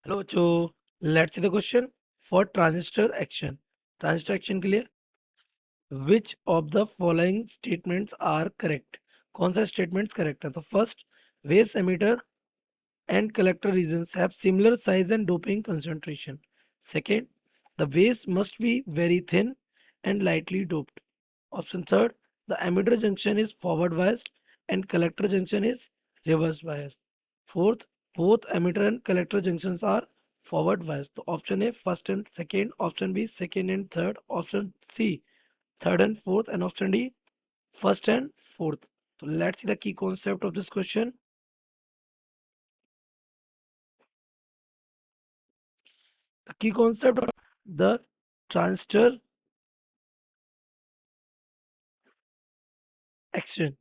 Hello बच्चों, let's see the question for transistor action. Transistor action के लिए which of the following statements are correct? कौन सा statements correct है? तो first, base emitter and collector regions have similar size and doping concentration. Second, the base must be very thin and lightly doped. Option third, the emitter junction is forward biased and collector junction is reverse biased. Fourth, both emitter and collector junctions are forward biased. So option A first and second, option B second and third, option C third and fourth, and option D first and fourth. So let's see the key concept of this question. The key concept of the transistor action.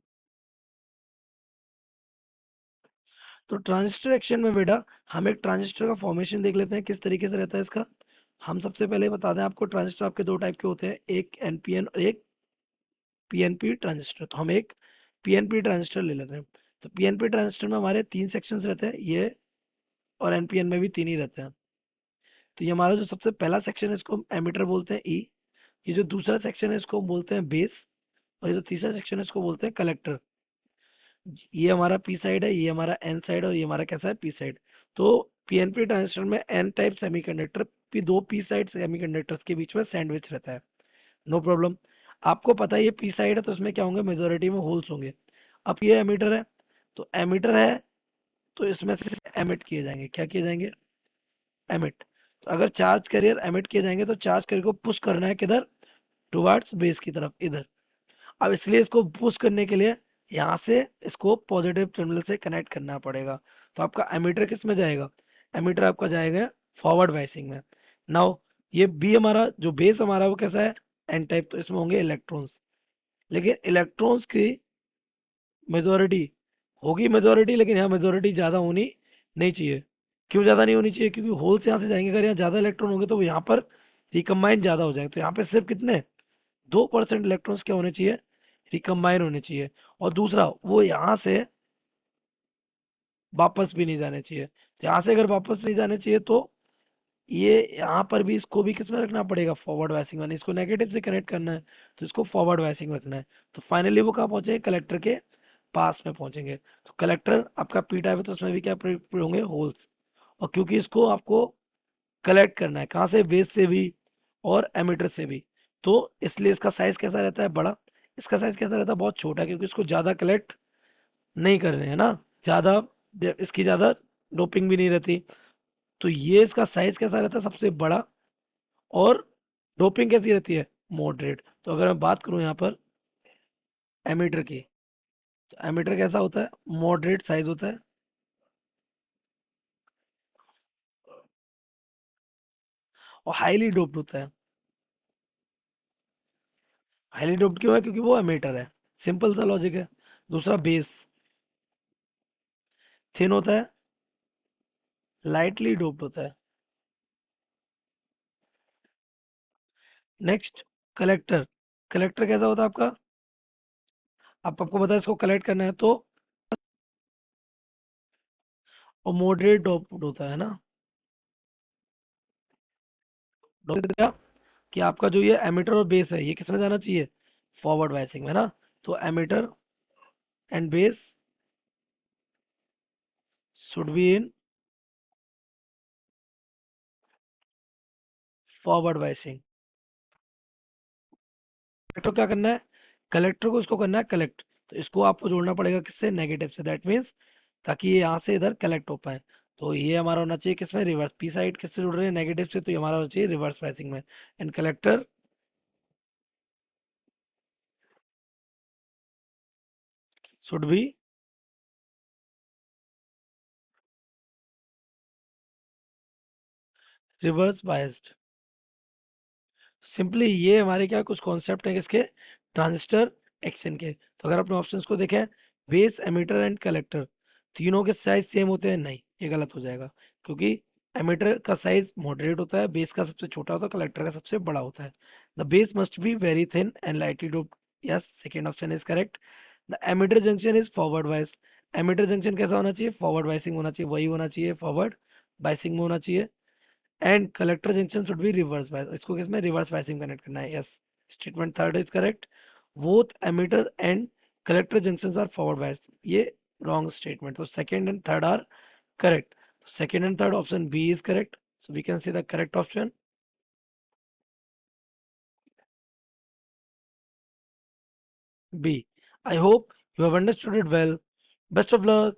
तो transistor action में बेटा हम एक transistor का formation देख लेते हैं किस तरीके से रहता है इसका। हम सबसे पहले बता दें आपको, ट्रांजिस्टर आपके दो टाइप के होते हैं, एक एनपीएन और एक पीएनपी ट्रांजिस्टर। तो हम एक पीएनपी ट्रांजिस्टर ले लेते हैं। तो पीएनपी ट्रांजिस्टर में हमारे तीन सेक्शंस रहते हैं, ये और एनपीएन में भी तीन ही रहते हैं। तो ये हमारा जो सबसे पहला सेक्शन है इसको हम एमीटर बोलते हैं ई। ये जो दूसरा सेक्शन है इसको हम बोलते हैं बेस। और ये जो तीसरा सेक्शन है इसको बोलते हैं कलेक्टर। ये हमारा पी साइड है, ये हमारा एन साइड, और ये हमारा कैसा है, पी साइड। तो पीएनपी ट्रांजिस्टर में एन टाइप सेमीकंडक्टर पी दो पी साइड सेमीकंडक्टर्स के बीच में सैंडविच रहता है। No problem. आपको पता है ये पी साइड है तो इसमें क्या होंगे, मेजोरिटी में होल्स होंगे। अब ये एमीटर है, तो एमीटर है तो इसमें से एमिट किए जाएंगे। क्या किए जाएंगे? एमिट। तो अगर चार्ज कैरियर एमिट किए जाएंगे तो चार्ज कैरियर को पुश करना है किधर? टुवर्ड्स बेस की तरफ, इधर। अब इसलिए इसको पुश करने के लिए यहाँ से इसको पॉजिटिव टर्मिनल से कनेक्ट करना पड़ेगा। तो आपका एमीटर किस में जाएगा? एमीटर आपका जाएगा फॉरवर्ड बायसिंग में। नाउ ये बी हमारा जो बेस हमारा वो कैसा है? N type. तो इसमें होंगे इलेक्ट्रॉन्स, लेकिन इलेक्ट्रॉन्स की मेजोरिटी होगी मेजोरिटी, लेकिन यहाँ मेजोरिटी ज्यादा होनी नहीं चाहिए। क्यों ज्यादा नहीं होनी चाहिए? क्योंकि होल्स यहाँ से जाएंगे, अगर यहाँ ज्यादा इलेक्ट्रॉन होंगे तो यहाँ पर रिकम्बाइन ज्यादा हो जाएंगे। तो यहाँ पे सिर्फ कितने, 2% इलेक्ट्रॉन्स क्या होने चाहिए? रिकम्बाइन होने चाहिए। और दूसरा, वो यहाँ से वापस भी नहीं जाने चाहिए। तो यहाँ से अगर वापस नहीं जाने चाहिए तो ये यहाँ पर भी इसको भी किसमें रखना पड़ेगा? फॉरवर्ड वाइसिंग में। इसको नेगेटिव से कनेक्ट करना है तो इसको फॉरवर्ड वाइसिंग रखना है। तो फाइनली वो कहाँ पहुंचेंगे? कलेक्टर के पास में पहुंचेंगे। तो कलेक्टर आपका पी टाइप है तो उसमें भी क्या होंगे? होल्स। और क्योंकि इसको आपको कलेक्ट करना है कहाँ से? बेस से भी और एमीटर से भी। तो इसलिए इसका साइज कैसा रहता है? बड़ा। इसका साइज कैसा रहता है? बहुत छोटा, क्योंकि इसको ज्यादा कलेक्ट नहीं कर रहे हैं ना, ज्यादा इसकी ज्यादा डोपिंग भी नहीं रहती। तो ये इसका साइज कैसा रहता है? सबसे बड़ा। और डोपिंग कैसी रहती है? मॉडरेट। तो अगर मैं बात करूं यहाँ पर एमीटर की, तो एमीटर कैसा होता है? मॉडरेट साइज होता है। और हाईली डोप्ड होता है। हाईली डोप्ड क्यों है? क्योंकि वो एमीटर है। सिंपल सा लॉजिक है। दूसरा, बेस थिन होता है, लाइटली डोप्ड होता है। Next, collector. कलेक्टर कैसा होता है आपका? आपको पता है इसको कलेक्ट करना है तो, और मॉडरेट डोप्ड होता है ना। डोप्ड कि आपका जो ये एमीटर और बेस है ये किस में जाना चाहिए? फॉरवर्ड बायसिंग में ना। तो emitter and base should be in forward biasing. Collector क्या करना है? कलेक्टर को इसको करना है कलेक्ट। तो इसको आपको जोड़ना पड़ेगा किससे? नेगेटिव से। दैट मीन्स ताकि ये यहाँ से इधर कलेक्ट हो पाए। तो ये हमारा होना चाहिए किसमें? रिवर्स। पी साइड किससे जुड़ रहे हैं? नेगेटिव से। तो ये हमारा होना चाहिए रिवर्स बायसिंग में। And collector should be reverse biased. Simply ये हमारे क्या कुछ कॉन्सेप्ट है किसके? ट्रांजिस्टर एक्शन के। तो अगर अपने ऑप्शंस को देखें, बेस एमीटर एंड कलेक्टर, तीनों के साइज सेम होते हैं? नहीं, ये गलत हो जाएगा। क्योंकि एमीटर का साइज मॉडरेट होता है, बेस का सबसे छोटा होता है, कलेक्टर का सबसे बड़ा होता है। The base must be very thin and lightly doped. Yes, second option is correct. The emitter junction is forward वाइज। एमीटर जंक्शन कैसा होना चाहिए? फॉरवर्ड वाइसिंग होना चाहिए, वही होना चाहिए फॉरवर्ड बायसिंग में होना चाहिए and collector junction should be reverse bias, इसको किसमें रिवर्स बायसिंग कनेक्ट करना है, yes. Statement third is correct. Both emitter and collector junctions are forward bias, ये रॉन्ग स्टेटमेंट, तो second and third are correct. Second and third option B is correct, so we can say the correct option B. I hope you have understood it well. Best of luck.